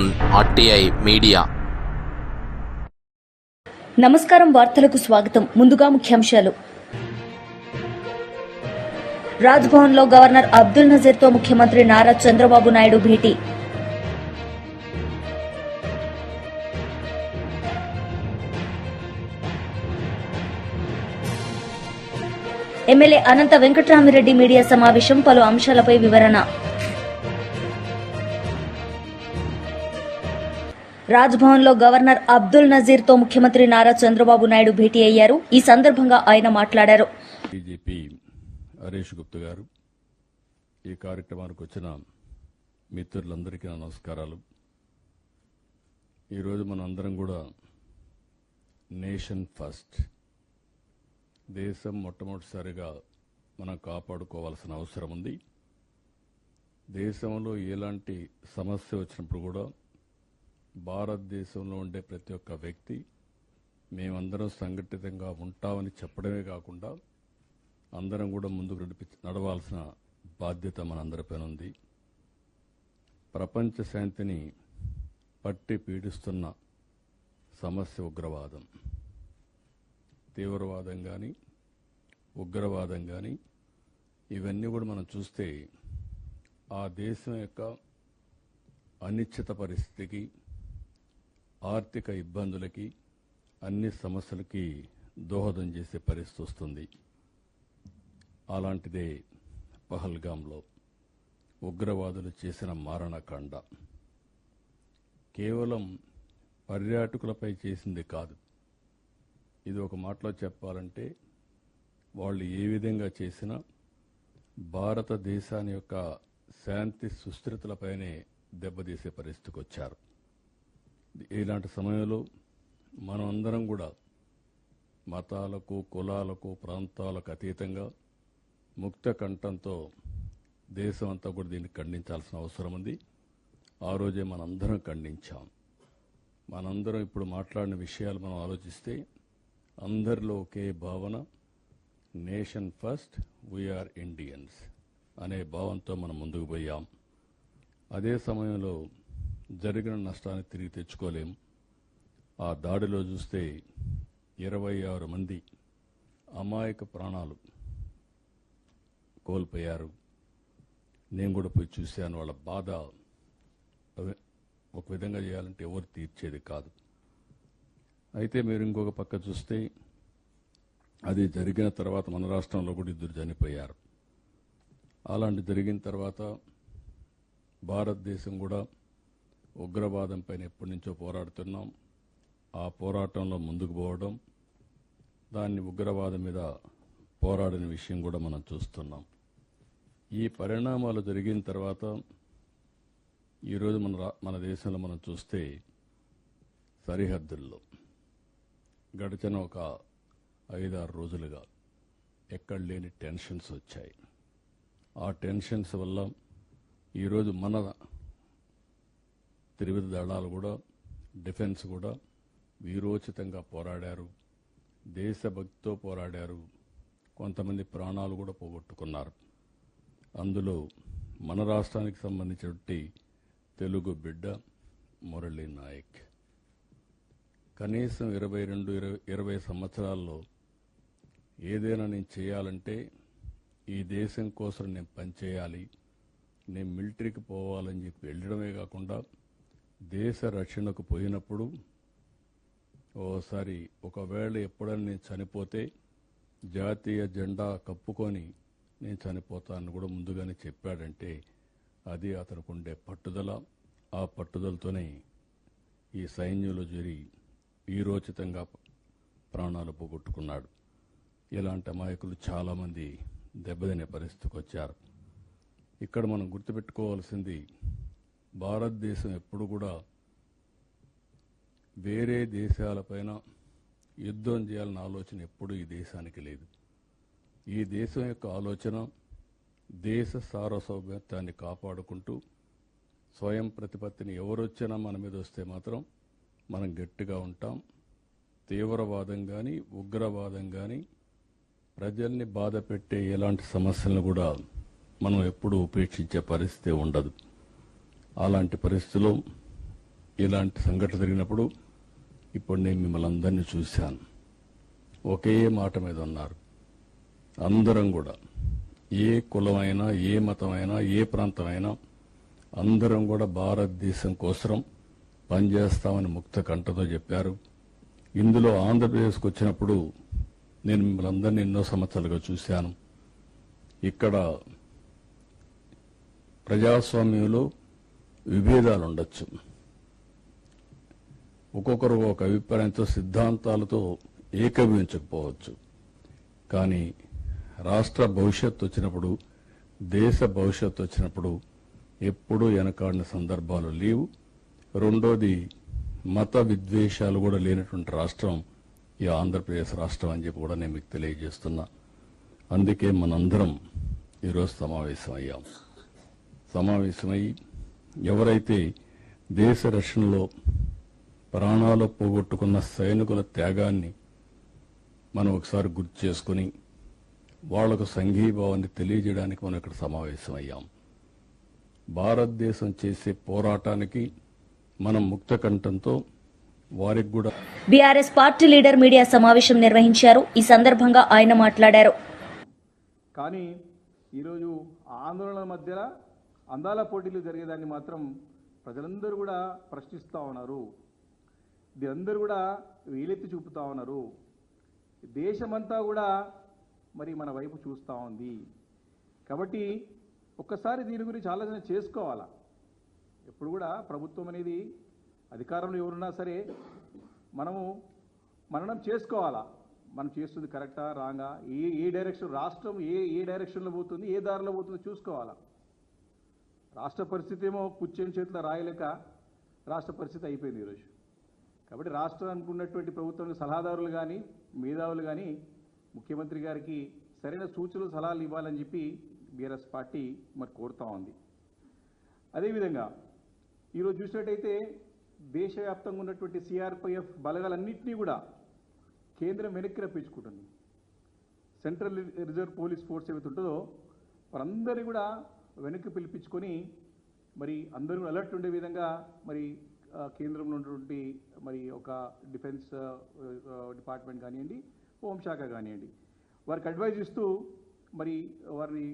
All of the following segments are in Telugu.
Own RTI media. నమస్కారం, వార్తలకు స్వాగతం. ముందుగా ముఖ్యాంశాలు. రాజ్భవన్లో గవర్నర్ అబ్దుల్ నజీర్తో ముఖ్యమంత్రి నారా చంద్రబాబు నాయుడు భేటీ. ఎమ్మెల్యే అనంత వెంకట్రామిరెడ్డి మీడియా సమావేశం, పలు అంశాలపై వివరణ. రాజ్భవన్లో గవర్నర్ అబ్దుల్ నజీర్తో ముఖ్యమంత్రి నారా చంద్రబాబు నాయుడు భేటీ అయ్యారు. ఈ సందర్భంగా ఆయన మాట్లాడారు. డీజీపీ హరీష్ గుప్తా గారు, ఈ కార్యక్రమానికి వచ్చిన మిత్రులందరికీ నమస్కారాలు. ఈరోజు మనం అందరం కూడా నేషన్ ఫస్ట్, దేశం మొట్టమొదటిసారిగా మనం కాపాడుకోవాల్సిన అవసరం ఉంది. దేశంలో ఎలాంటి సమస్య వచ్చినప్పుడు కూడా భారతదేశంలో ఉండే ప్రతి ఒక్క వ్యక్తి మేమందరం సంఘటితంగా ఉంటామని చెప్పడమే కాకుండా అందరం కూడా ముందుకు నడవాల్సిన బాధ్యత మనందరిపైన ఉంది. ప్రపంచ శాంతిని పట్టి పీడిస్తున్న సమస్య ఉగ్రవాదం. తీవ్రవాదం కానీ ఉగ్రవాదం కానీ ఇవన్నీ కూడా మనం చూస్తే ఆ దేశం యొక్క అనిశ్చిత పరిస్థితికి, ఆర్థిక ఇబ్బందులకి, అన్ని సమస్యలకి దోహదం చేసే పరిస్థితి వస్తుంది. అలాంటిదే పహల్గాంలో ఉగ్రవాదులు చేసిన మారణకాండ. కేవలం పర్యాటకులపై చేసింది కాదు. ఇది ఒక మాటలో చెప్పాలంటే వాళ్ళు ఏ విధంగా చేసినా భారతదేశాన్ని యొక్క శాంతి సుస్థిరతలపైనే దెబ్బతీసే పరిస్థితికి వచ్చారు. ఇలాంటి సమయంలో మనం అందరం కూడా మతాలకు, కులాలకు, ప్రాంతాలకు అతీతంగా ముక్త కంఠంతో దేశం అంతా కూడా దీన్ని ఖండించాల్సిన అవసరం ఉంది. ఆ రోజే మనందరం ఖండించాం. మనందరం ఇప్పుడు మాట్లాడిన విషయాలు మనం ఆలోచిస్తే అందరిలో ఒకే భావన, నేషన్ ఫస్ట్, వీఆర్ ఇండియన్స్ అనే భావంతో మనం ముందుకు పోయాం. అదే సమయంలో జరిగిన నష్టాన్ని తిరిగి తెచ్చుకోలేం. ఆ దాడిలో చూస్తే 26 మంది అమాయక ప్రాణాలు కోల్పోయారు. నేను కూడా పోయి చూశాను. వాళ్ళ బాధ ఒక విధంగా చేయాలంటే ఎవరు తీర్చేది కాదు. అయితే మీరు ఇంకొక పక్క చూస్తే అది జరిగిన తర్వాత మన రాష్ట్రంలో కూడా 2 చనిపోయారు. అలాంటి జరిగిన తర్వాత భారతదేశం కూడా ఉగ్రవాదం పైన ఎప్పటి నుంచో పోరాడుతున్నాం. ఆ పోరాటంలో ముందుకు పోవడం, దాన్ని ఉగ్రవాదం మీద పోరాడిన విషయం కూడా మనం చూస్తున్నాం. ఈ పరిణామాలు జరిగిన తర్వాత ఈరోజు మన దేశంలో మనం చూస్తే సరిహద్దుల్లో గడిచిన ఒక 5-6 రోజులుగా ఎక్కడ లేని టెన్షన్స్ వచ్చాయి. ఆ టెన్షన్స్ వల్ల ఈరోజు మన త్రివిధ దళాలు కూడా, డిఫెన్స్ కూడా వీరోచితంగా పోరాడారు, దేశభక్తితో పోరాడారు. కొంతమంది ప్రాణాలు కూడా పోగొట్టుకున్నారు. అందులో మన రాష్ట్రానికి సంబంధించినటువంటి తెలుగు బిడ్డ మురళీ నాయక్. కనీసం 22-20 సంవత్సరాల్లో ఏదైనా నేను చేయాలంటే ఈ దేశం కోసం నేను పనిచేయాలి, నేను మిలిటరీకి పోవాలని చెప్పి వెళ్ళడమే కాకుండా దేశ రక్షణకు పోయినప్పుడు ఓసారి ఒకవేళ ఎప్పుడైనా నేను చనిపోతే జాతీయ జెండా కప్పుకొని నేను చనిపోతానని కూడా ముందుగానే చెప్పాడంటే అది అతనికి ఉండే పట్టుదల. ఆ పట్టుదలతోనే ఈ సైన్యంలో చేరి వీరోచితంగా ప్రాణాలు పోగొట్టుకున్నాడు. ఇలాంటి అమాయకులు చాలామంది దెబ్బతినే పరిస్థితికి వచ్చారు. ఇక్కడ మనం గుర్తుపెట్టుకోవాల్సింది, భారతదేశం ఎప్పుడు కూడా వేరే దేశాలపైన యుద్ధం చేయాలన్న ఆలోచన ఎప్పుడూ ఈ దేశానికి లేదు. ఈ దేశం యొక్క ఆలోచన దేశ సార్వభౌమత్వాన్ని కాపాడుకుంటూ స్వయం ప్రతిపత్తిని ఎవరొచ్చినా మన మీద వస్తే మాత్రం మనం గట్టిగా ఉంటాం. తీవ్రవాదం కానీ ఉగ్రవాదం కానీ ప్రజల్ని బాధ పెట్టే ఎలాంటి సమస్యలను కూడా మనం ఎప్పుడూ ఉపేక్షించే పరిస్థితి ఉండదు. అలాంటి పరిస్థితుల్లో ఇలాంటి సంఘటన జరిగినప్పుడు ఇప్పుడు నేను మిమ్మల్ని అందరినీ చూశాను. ఒకే మాట మీద ఉన్నారు. అందరం కూడా ఏ కులమైనా, ఏ మతమైనా, ఏ ప్రాంతమైనా అందరం కూడా భారతదేశం కోసం పనిచేస్తామని ముక్త కంఠతో చెప్పారు. ఇందులో ఆంధ్రప్రదేశ్కి వచ్చినప్పుడు నేను మిమ్మల్ని అందరినీ ఎన్నో సంవత్సరాలుగా చూశాను. ఇక్కడ ప్రజాస్వామ్యంలో విభేదాలు ఉండొచ్చు, ఒక్కొక్కరు ఒక అభిప్రాయంతో సిద్ధాంతాలతో ఏకీభవించకపోవచ్చు. కానీ రాష్ట్ర భవిష్యత్తు వచ్చినప్పుడు, దేశ భవిష్యత్తు వచ్చినప్పుడు ఎప్పుడూ వెనకాడిన సందర్భాలు లేవు. రెండోది, మత విద్వేషాలు కూడా లేనటువంటి రాష్ట్రం ఈ ఆంధ్రప్రదేశ్ రాష్ట్రం అని చెప్పి కూడా నేను మీకు తెలియజేస్తున్నా. అందుకే మనందరం ఈరోజు సమావేశమై ఎవరైతే దేశ రక్షణలో ప్రాణాలు పోగొట్టుకున్న సైనికుల త్యాగాన్ని మనం ఒకసారి గుర్తు చేసుకుని వాళ్లకు సంఘీభావాన్ని తెలియజేయడానికి మనం ఇక్కడ సమావేశమయ్యాం. భారతదేశం చేసే పోరాటానికి మనం ముక్త కంఠంతో వారికి కూడా. బీఆర్ఎస్ పార్టీ లీడర్ మీడియా సమావేశం నిర్వహించారు. ఈ సందర్భంగా ఆయన మాట్లాడారు. కానీ ఈరోజు ఆందోళనల మధ్య అందాల పోటీలు జరిగేదాన్ని మాత్రం ప్రజలందరూ కూడా ప్రశ్నిస్తూ ఉన్నారు. అందరూ కూడా వేలెత్తి చూపుతూ ఉన్నారు. దేశమంతా కూడా మరి మన వైపు చూస్తూ ఉంది. కాబట్టి ఒక్కసారి దీని గురించి ఆలోచన చేసుకోవాలా. ఎప్పుడు కూడా ప్రభుత్వం అనేది అధికారంలో ఎవరున్నా సరే మననం చేసుకోవాలా. మనం చేస్తుంది కరెక్టా రాంగా, ఏ డైరెక్షన్ రాష్ట్రం ఏ డైరెక్షన్లో పోతుంది, ఏ దారిలో పోతుందో చూసుకోవాలా. రాష్ట్ర పరిస్థితి ఏమో కూర్చొని చేతిలో రాయలేక రాష్ట్ర పరిస్థితి అయిపోయింది ఈరోజు. కాబట్టి రాష్ట్రానికి ఉన్నటువంటి ప్రభుత్వానికి సలహాదారులు కానీ, మేధావులు కానీ ముఖ్యమంత్రి గారికి సరైన సూచనలు, సలహాలు ఇవ్వాలని చెప్పి బీఆర్ఎస్ పార్టీ మరి కోరుతూ ఉంది. అదేవిధంగా ఈరోజు చూసినట్టయితే దేశవ్యాప్తంగా ఉన్నటువంటి సిఆర్పిఎఫ్ బలగాలన్నింటినీ కూడా కేంద్రం వెనక్కి రప్పించుకుంటుంది. సెంట్రల్ రిజర్వ్ పోలీస్ ఫోర్స్ ఏమైతే ఉంటుందో వారందరినీ కూడా వెనక్కి పిలిపించుకొని మరి అందరూ అలర్ట్ ఉండే విధంగా మరి కేంద్రంలో ఉన్నటువంటి మరి ఒక డిఫెన్స్ డిపార్ట్మెంట్ కానివ్వండి, హోంశాఖ కానివ్వండి, వారికి అడ్వైజ్ ఇస్తూ మరి వారిని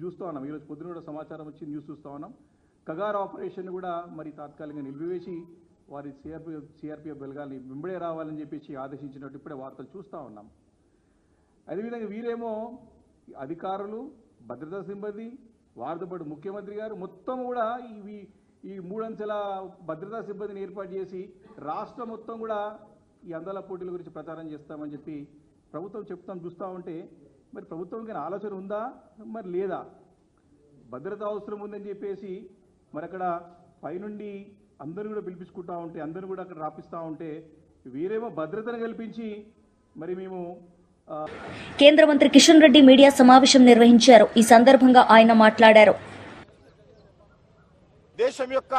చూస్తూ ఉన్నాం. ఈరోజు పొద్దున కూడా సమాచారం వచ్చి న్యూస్ చూస్తూ ఉన్నాం. కగార్ ఆపరేషన్ కూడా మరి తాత్కాలికంగా నిలిపివేసి వారి సిఆర్పిఎఫ్ బలగాల్ని వెంబడే రావాలని చెప్పేసి ఆదేశించినట్టు ఇప్పుడే వార్తలు చూస్తూ ఉన్నాం. అదేవిధంగా వీరేమో అధికారులు, భద్రతా సిబ్బంది, వారితో పాటు ముఖ్యమంత్రి గారు మొత్తం కూడా ఈ 3 అంచెల భద్రతా సిబ్బందిని ఏర్పాటు చేసి రాష్ట్రం మొత్తం కూడా ఈ అందాల పోటీల గురించి ప్రచారం చేస్తామని చెప్పి ప్రభుత్వం చూస్తూ ఉంటే మరి ప్రభుత్వంకి ఆలోచన ఉందా మరి లేదా? భద్రత అవసరం ఉందని చెప్పేసి మరి అక్కడ పైనుండి అందరూ కూడా పిలిపించుకుంటా ఉంటే, అందరూ కూడా అక్కడ రాపిస్తూ ఉంటే వీరేమో భద్రతను కల్పించి మరి మేము. కేంద్ర మంత్రి కిషన్ రెడ్డి మీడియా సమావేశం నిర్వహించారు. ఈ సందర్భంగా ఆయన మాట్లాడారు. దేశం యొక్క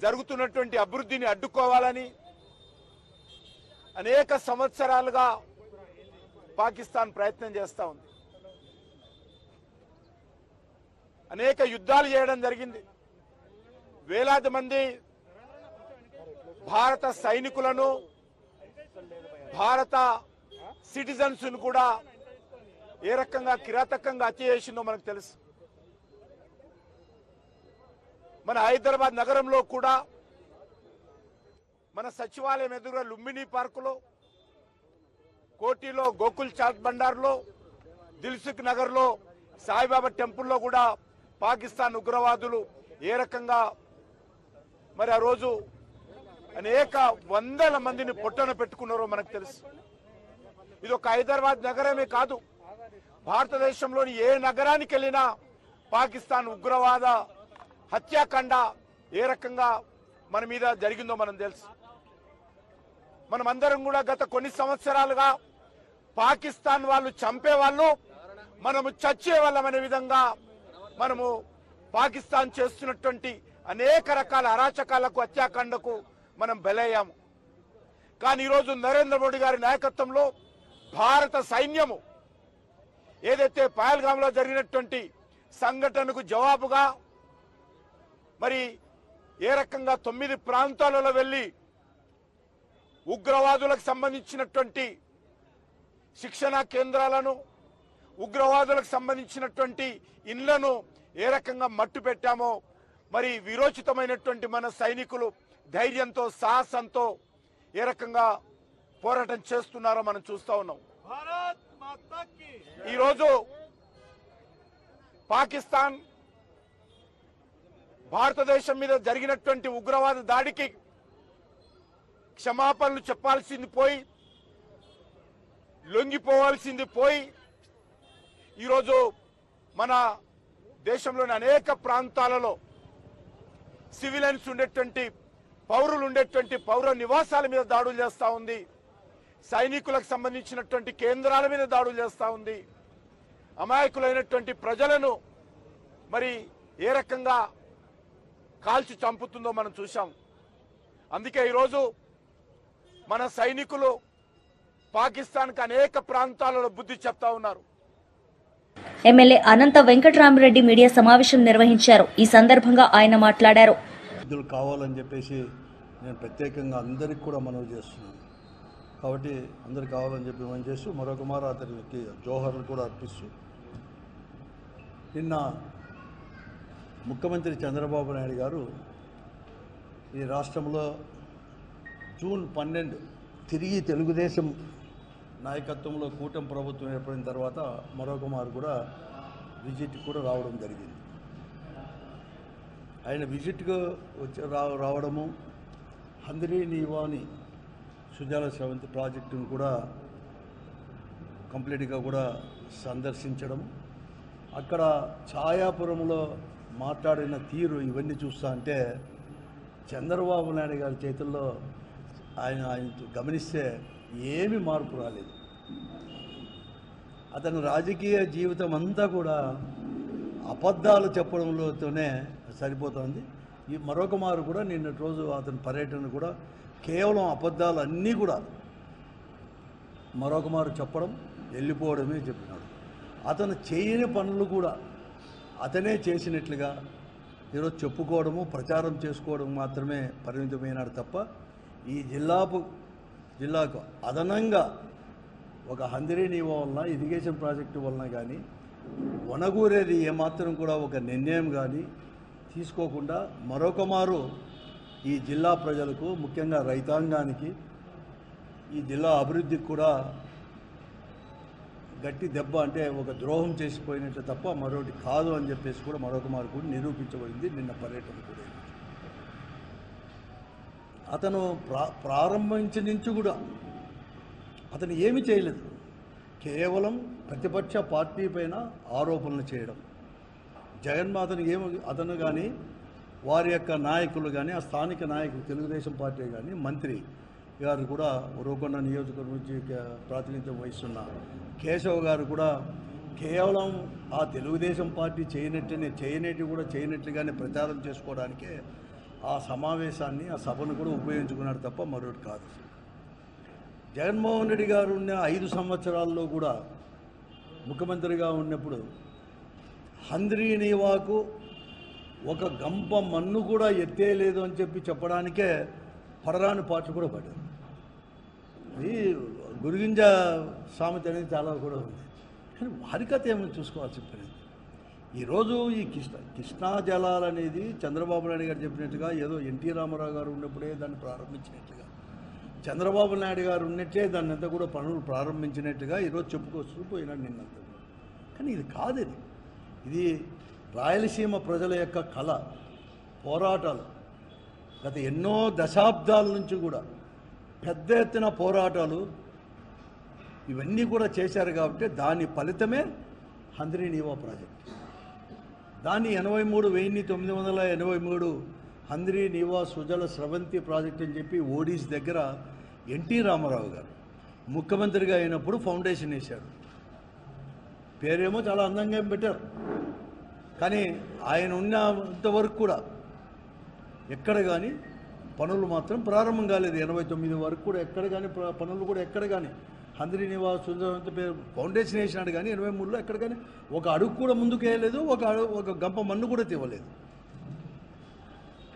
జరుగుతున్నటువంటి అభివృద్ధిని అడ్డుకోవాలని అనేక సంవత్సరాలుగా పాకిస్తాన్ ప్రయత్నం చేస్తూ ఉంది. అనేక యుద్ధాలు చేయడం జరిగింది. వేలాది మంది భారత సైనికులను, భారత సిటిజన్స్ ను కూడా ఏ రకంగా కిరాతకంగా హత్య చేసిందో మనకు తెలుసు. మన హైదరాబాద్ నగరంలో కూడా మన సచివాలయం ఎదురుగా లుంబిని పార్కులో, కోటిలో, గోకుల్ చాట్ బండార్లో, దిల్సుఖ్ నగర్లో, సాయిబాబా టెంపుల్లో కూడా పాకిస్తాన్ ఉగ్రవాదులు ఏ రకంగా మరి ఆ రోజు అనేక వందల మందిని పొట్టన పెట్టుకున్నారో మనకు తెలుసు. ఇది ఒక హైదరాబాద్ నగరమే కాదు, భారతదేశంలోని ఏ నగరానికి వెళ్ళినా పాకిస్తాన్ ఉగ్రవాద హత్యాకాండ ఏ రకంగా మన మీద జరిగిందో మనం తెలుసు. మనమందరం కూడా గత కొన్ని సంవత్సరాలుగా పాకిస్తాన్ వాళ్ళు చంపేవాళ్ళు, మనము చచ్చేవాళ్ళం అనే విధంగా మనము పాకిస్తాన్ చేస్తున్నటువంటి అనేక రకాల అరాచకాలకు, హత్యాకాండకు మనం బలయ్యాము. కానీ ఈరోజు నరేంద్ర మోడీ గారి నాయకత్వంలో భారత సైన్యము ఏదైతే పహల్గామ్లో జరిగినటువంటి సంఘటనకు జవాబుగా మరి ఏ రకంగా 9 ప్రాంతాలలో వెళ్ళి ఉగ్రవాదులకు సంబంధించినటువంటి శిక్షణా కేంద్రాలను, ఉగ్రవాదులకు సంబంధించినటువంటి ఇండ్లను ఏ రకంగా మట్టు పెట్టామో, మరి విరోచితమైనటువంటి మన సైనికులు ధైర్యంతో, సాహసంతో ఏ రకంగా పోరాటం చేస్తున్నారో మనం చూస్తా ఉన్నాం. ఈరోజు పాకిస్తాన్ భారతదేశం మీద జరిగినటువంటి ఉగ్రవాద దాడికి క్షమాపణలు చెప్పాల్సింది పోయి, లొంగిపోవాల్సింది పోయి, ఈరోజు మన దేశంలోని అనేక ప్రాంతాలలో సివిలియన్స్ ఉండేటువంటి, పౌరులు ఉండేటువంటి పౌర నివాసాల మీద దాడులు చేస్తూ ఉంది. సైనికులకు సంబంధించినటువంటి కేంద్రాల మీద దాడులు చేస్తూ ఉంది. అమాయకులైనటువంటి ప్రజలను మరి ఏ రకంగా కాల్చి చంపుతుందో మనం చూశాం. అందుకే ఈరోజు మన సైనికులు పాకిస్తాన్కి అనేక ప్రాంతాలలో బుద్ధి చెప్తా ఉన్నారు. ఎమ్మెల్యే అనంత వెంకటరామరెడ్డి మీడియా సమావేశం నిర్వహించారు. ఈ సందర్భంగా ఆయన మాట్లాడారు. నిధులు కావాలని చెప్పేసి నేను ప్రత్యేకంగా అందరికి కూడా మనవి చేస్తున్నాను. కాబట్టి అందరికి కావాలని చెప్పి మనం చేస్తూ మరొక మారు అతనికి జోహర్లు కూడా అర్పిస్తూ, నిన్న ముఖ్యమంత్రి చంద్రబాబు నాయుడు గారు ఈ రాష్ట్రంలో జూన్ 12 తిరిగి తెలుగుదేశం నాయకత్వంలో కూటమి ప్రభుత్వం ఏర్పడిన తర్వాత మరొక మారు కూడా విజిట్కి కూడా రావడం జరిగింది. ఆయన విజిట్కు రావడము, హంద్రీ నీవాని సుజల స్రవంతి ప్రాజెక్టును కూడా కంప్లీట్గా కూడా సందర్శించడం, అక్కడ ఛాయాపురంలో మాట్లాడిన తీరు ఇవన్నీ చూస్తా అంటే చంద్రబాబు నాయుడు గారి చేతుల్లో ఆయన గమనిస్తే ఏమీ మార్పు రాలేదు. అతని రాజకీయ జీవితం అంతా కూడా అబద్ధాలు చెప్పడంలోతోనే సరిపోతుంది. ఈ మరొక మారు కూడా నిన్నటి రోజు అతని పర్యటన కూడా కేవలం అబద్ధాలు అన్నీ కూడా మరొక మారు చెప్పడం, వెళ్ళిపోవడమే చెప్పినాడు. అతను చేయని పనులు కూడా అతనే చేసినట్లుగా ఈరోజు చెప్పుకోవడము, ప్రచారం చేసుకోవడం మాత్రమే పరిమితమైనాడు తప్ప ఈ జిల్లాకు అదనంగా ఒక హంద్రీ నీవా వలన, ఇరిగేషన్ ప్రాజెక్టు వలన కానీ వనగూరేది ఏమాత్రం కూడా ఒక నిర్ణయం కానీ తీసుకోకుండా మరొక మారు ఈ జిల్లా ప్రజలకు, ముఖ్యంగా రైతాంగానికి, ఈ జిల్లా అభివృద్ధికి కూడా గట్టి దెబ్బ, అంటే ఒక ద్రోహం చేసిపోయినట్టు తప్ప మరొకటి కాదు అని చెప్పేసి కూడా మరొక మారు కూడా నిరూపించబడింది నిన్న పర్యటన కూడా. అతను ప్రారంభించి నుంచి కూడా అతను ఏమీ చేయలేదు. కేవలం ప్రతిపక్ష పార్టీ పైన ఆరోపణలు చేయడం. జగన్మాతను అతను కానీ వారి యొక్క నాయకులు కానీ, ఆ స్థానిక నాయకులు, తెలుగుదేశం పార్టీ కానీ, మంత్రి గారు కూడా, ఉరవకొండ నియోజకవర్గం నుంచి ప్రాతినిధ్యం వహిస్తున్న కేశవ్ గారు కూడా కేవలం ఆ తెలుగుదేశం పార్టీ చేయనట్టుగానే ప్రచారం చేసుకోవడానికే ఆ సమావేశాన్ని, ఆ సభను కూడా ఉపయోగించుకున్నాడు తప్ప మరొకటి కాదు. జగన్మోహన్ రెడ్డి గారు ఉన్న 5 సంవత్సరాల్లో కూడా ముఖ్యమంత్రిగా ఉన్నప్పుడు హంద్రీ నీవాకు ఒక గంప మన్ను కూడా ఎత్తేయలేదు అని చెప్పడానికే పడరాని పాటలు కూడా పడ్డారు. ఇది గురిగింజ సామెత అనేది చాలా కూడా ఉంది. కానీ వారి కథ ఏమైనా చూసుకోవాల్సి పడింది. ఈరోజు ఈ కృష్ణా జలాలు అనేది చంద్రబాబు నాయుడు గారు చెప్పినట్టుగా ఏదో ఎన్టీ రామారావు గారు ఉన్నప్పుడే దాన్ని ప్రారంభించినట్టుగా, చంద్రబాబు నాయుడు గారు ఉన్నట్టే దాన్ని అంతా కూడా పనులు ప్రారంభించినట్టుగా ఈరోజు చెప్పుకొస్తూ పోయినాడు నిన్నంతా. కానీ ఇది కాదు. ఇది రాయలసీమ ప్రజల యొక్క కళ, పోరాటాలు. గత ఎన్నో దశాబ్దాల నుంచి కూడా పెద్ద ఎత్తున పోరాటాలు ఇవన్నీ కూడా చేశారు. కాబట్టి దాని ఫలితమే హంద్రీ నీవా ప్రాజెక్ట్. దాన్ని 1983 హంద్రీ నీవా సుజల స్రవంతి ప్రాజెక్ట్ అని చెప్పి ఓడిస్ దగ్గర ఎన్టీ రామారావు గారు ముఖ్యమంత్రిగా అయినప్పుడు ఫౌండేషన్ వేశాడు. పేరేమో చాలా అందంగా పెట్టారు. కానీ ఆయన ఉన్నంతవరకు కూడా ఎక్కడ కానీ పనులు మాత్రం ప్రారంభం కాలేదు. 89 వరకు కూడా ఎక్కడ కానీ పనులు కూడా ఎక్కడ కానీ హంద్రీ నీవా సుజల పేరు ఫౌండేషన్ వేసినాడు. కానీ 83లో ఎక్కడ కానీ ఒక అడుగు కూడా ముందుకు వేయలేదు, ఒక గంప మన్ను కూడా తీవలేదు.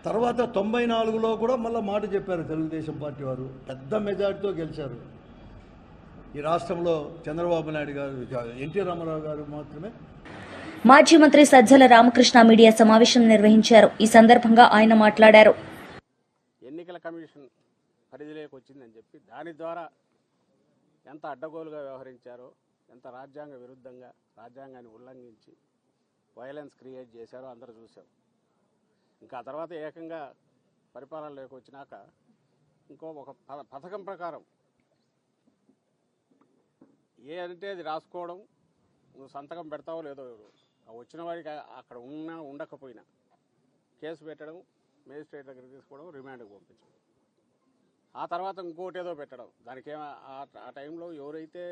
తర్వాత 94లో కూడా మళ్ళీ మాట చెప్పారు తెలుగుదేశం పార్టీ వారు, పెద్ద మెజార్టీతో గెలిచారు. ఈ రాష్ట్రంలో చంద్రబాబు నాయుడు గారు, ఎన్టీ రామారావు గారు మాత్రమే. మాజీ మంత్రి సజ్జల రామకృష్ణ మీడియా సమావేశం నిర్వహించారు. ఈ సందర్భంగా ఆయన మాట్లాడారు. ఎన్నికల కమిషన్ పరిధిలోకి వచ్చిందని చెప్పి దాని ద్వారా ఎంత అడ్డగోలుగా వ్యవహరించారో, ఎంత రాజ్యాంగ విరుద్ధంగా రాజ్యాంగాన్ని ఉల్లంఘించి వైలెన్స్ క్రియేట్ చేశారో అందరూ చూసాం. ఇంకా తర్వాత ఏకంగా పరిపాలనలోకి వచ్చినాక ఒక పథకం ప్రకారం ఏ అంటే అది రాసుకోవడం, నువ్వు సంతకం పెడతావో లేదో, వచ్చిన వాడికి అక్కడ ఉన్నా ఉండకపోయినా కేసు పెట్టడం, మేజిస్ట్రేట్ దగ్గరికి తీసుకోవడం, రిమాండ్కి పంపించడం, ఆ తర్వాత ఇంకోటి ఏదో పెట్టడం. దానికి ఆ టైంలో ఎవరైతే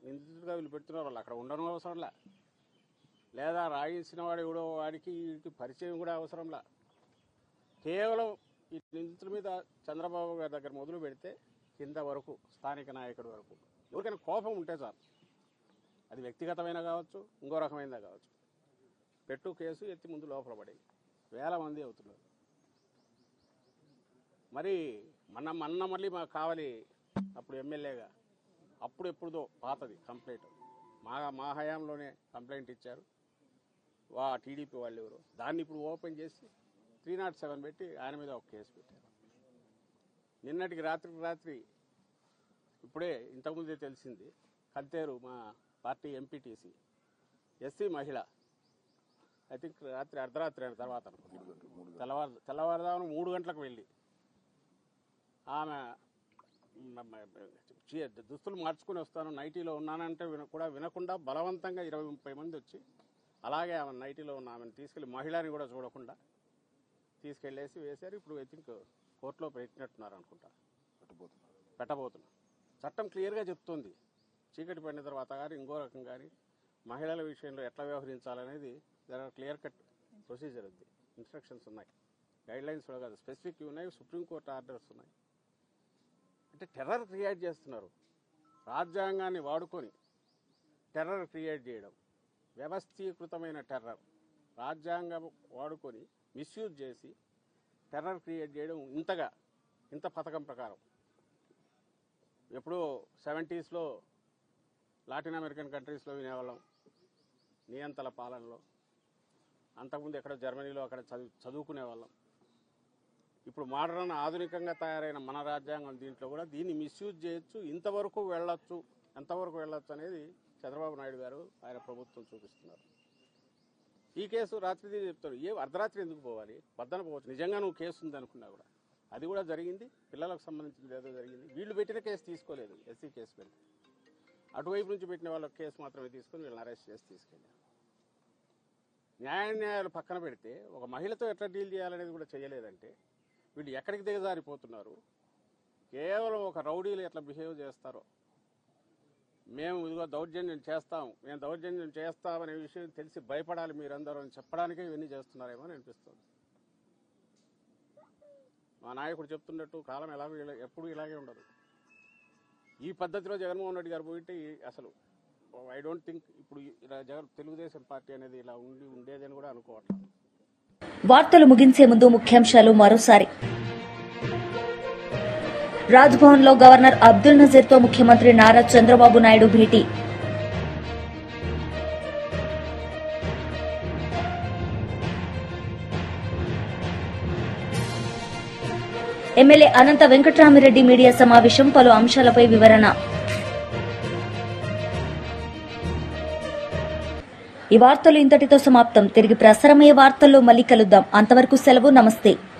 నిందితుడిగా వీళ్ళు పెడుతున్నారో వాళ్ళు అక్కడ ఉండడం అవసరంలా, లేదా రాయించిన వాడు ఎవడో వాడికి వీటికి పరిచయం కూడా అవసరంలా. కేవలం ఈ నిందితుల మీద చంద్రబాబు గారి దగ్గర మొదలు పెడితే కింద వరకు స్థానిక నాయకుడి వరకు ఎవరికైనా కోపం ఉంటే చాలు, అది వ్యక్తిగతమైన కావచ్చు, ఇంకో రకమైనదా కావచ్చు, పెట్టు కేసు ఎత్తి ముందు లోపల పడి వేల మంది అవుతున్నారు. మరి మొన్న మళ్ళీ మాకు కావాలి అప్పుడు ఎమ్మెల్యేగా, అప్పుడు ఎప్పుడుదో పాతది కంప్లైంట్, మా హయాంలోనే కంప్లైంట్ ఇచ్చారు టీడీపీ వాళ్ళు ఎవరు, దాన్ని ఇప్పుడు ఓపెన్ చేసి 307 పెట్టి ఆయన మీద ఒక కేసు పెట్టారు. నిన్నటికి రాత్రి ఇప్పుడే ఇంతకుముందే తెలిసింది, కంతేరు మా పార్టీ ఎంపీటీసీ ఎస్సీ మహిళ, ఐ థింక్ రాత్రి అర్ధరాత్రి అయిన తర్వాత తెల్లవారుదామున 3 గంటలకు వెళ్ళి ఆమె దుస్తులు మార్చుకుని వస్తాను, నైటీలో ఉన్నానంటే కూడా వినకుండా బలవంతంగా 20-30 మంది వచ్చి అలాగే ఆమె నైటీలో ఉన్న ఆమెను తీసుకెళ్ళి, మహిళని కూడా చూడకుండా తీసుకెళ్ళేసి వేశారు. ఇప్పుడు ఐ థింక్ కోర్టులో పెట్టినట్టున్నారు అనుకుంటా, పెట్టబోతున్నారు. చట్టం క్లియర్గా చెప్తుంది, చీకటి పడిన తర్వాత కానీ ఇంకో రకం కానీ మహిళల విషయంలో ఎట్లా వ్యవహరించాలనేది క్లియర్ కట్ ప్రొసీజర్ ఉంది, ఇన్స్ట్రక్షన్స్ ఉన్నాయి, గైడ్లైన్స్ కూడా కాదు, స్పెసిఫిక్ ఉన్నాయి, సుప్రీంకోర్టు ఆర్డర్స్ ఉన్నాయి. అంటే టెర్రర్ క్రియేట్ చేస్తున్నారు, రాజ్యాంగాన్ని వాడుకొని టెర్రర్ క్రియేట్ చేయడం, వ్యవస్థీకృతమైన టెర్రర్, రాజ్యాంగం వాడుకొని మిస్యూజ్ చేసి టెర్రర్ క్రియేట్ చేయడం ఇంత పథకం ప్రకారం. ఎప్పుడో 70s లాటిన్ అమెరికన్ కంట్రీస్లో వినేవాళ్ళం నియంతల పాలనలో, అంతకుముందు ఎక్కడ జర్మనీలో అక్కడ చదువుకునేవాళ్ళం. ఇప్పుడు మోడర్న్ ఆధునికంగా తయారైన మన రాజ్యాంగం దీంట్లో కూడా దీన్ని మిస్యూజ్ చేయొచ్చు, ఎంతవరకు వెళ్ళొచ్చు అనేది చంద్రబాబు నాయుడు గారు ఆయన ప్రభుత్వం చూపిస్తున్నారు. ఈ కేసు రాత్రి చెప్తాడు, అర్ధరాత్రి ఎందుకు పోవాలి, వద్దన పోవచ్చు, నిజంగా నువ్వు కేసు ఉందనుకున్నా కూడా. అది కూడా జరిగింది, పిల్లలకు సంబంధించింది ఏదో జరిగింది. వీళ్ళు పెట్టిన కేసు తీసుకోలేదు, ఎస్సీ కేసు పెట్టి అటువైపు నుంచి పెట్టిన వాళ్ళ కేసు మాత్రమే తీసుకొని వీళ్ళని అరెస్ట్ చేసి తీసుకెళ్ళారు. న్యాయాలు పక్కన పెడితే ఒక మహిళతో ఎట్లా డీల్ చేయాలనేది కూడా చేయలేదంటే వీళ్ళు ఎక్కడికి దిగజారిపోతున్నారు. కేవలం ఒక రౌడీలు ఎట్లా బిహేవ్ చేస్తారో, మేము ఇదిగో దౌర్జన్యం చేస్తామనే విషయం తెలిసి భయపడాలి మీరందరూ అని చెప్పడానికే ఇవన్నీ చేస్తున్నారేమో అని అనిపిస్తుంది. మా నాయకుడు చెప్తున్నట్టు కాలం ఎప్పుడు ఇలాగే ఉండదు. ఈ పద్ధతిలో జగన్మోహన్ రెడ్డి గారు పోయింటే అసలు ఐ డోంట్ థింక్ ఇప్పుడు తెలుగుదేశం పార్టీ అనేది ఇలా ఉండేదని కూడా అనుకోవట్లేదు. వార్తలు ముగించే ముందు ముఖ్యాంశాలు మరోసారి. రాజ్భవన్లో గవర్నర్ అబ్దుల్ నజీర్తో ముఖ్యమంత్రి నారా చంద్రబాబు నాయుడు భేటీ. ఎమ్మెల్యే అనంత వెంకట్రామిరెడ్డి మీడియా సమావేశం, పలు అంశాలపై వివరణ. ఈ వార్తలు ఇంతటితో సమాప్తం. తిరిగి ప్రసారమయ్యే వార్తల్లో మళ్ళీ కలుద్దాం. అంతవరకు సెలవు. నమస్తే.